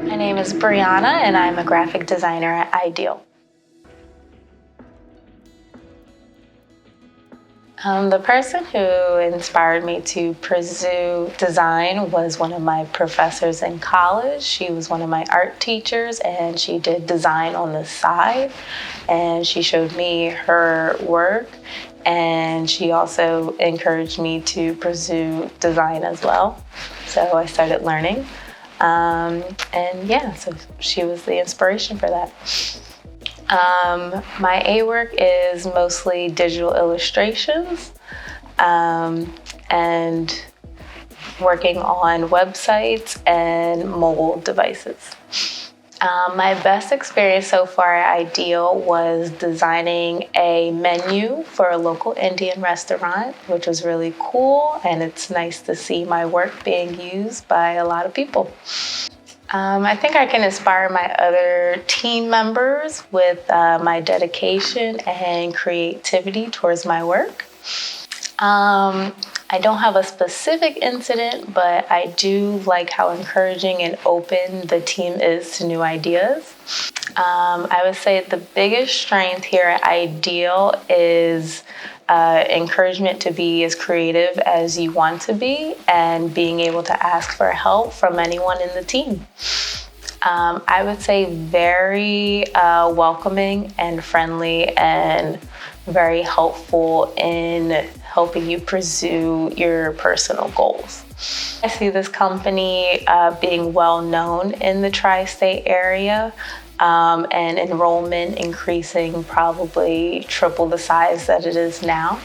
My name is Briana, and I'm a graphic designer at Ideal. The person who inspired me to pursue design was one of my professors in college. She was one of my art teachers, and she did design on the side. And she showed me her work, and she also encouraged me to pursue design as well. So I started learning. So she was the inspiration for that. My A work is mostly digital illustrations and working on websites and mobile devices. My best experience so far at Ideal was designing a menu for a local Indian restaurant, which was really cool, and it's nice to see my work being used by a lot of people. I think I can inspire my other team members with my dedication and creativity towards my work. I don't have a specific incident, but I do like how encouraging and open the team is to new ideas. I would say the biggest strength here at Ideal is encouragement to be as creative as you want to be and being able to ask for help from anyone in the team. I would say very welcoming and friendly and very helpful in helping you pursue your personal goals. I see this company being well known in the tri-state area and enrollment increasing probably triple the size that it is now.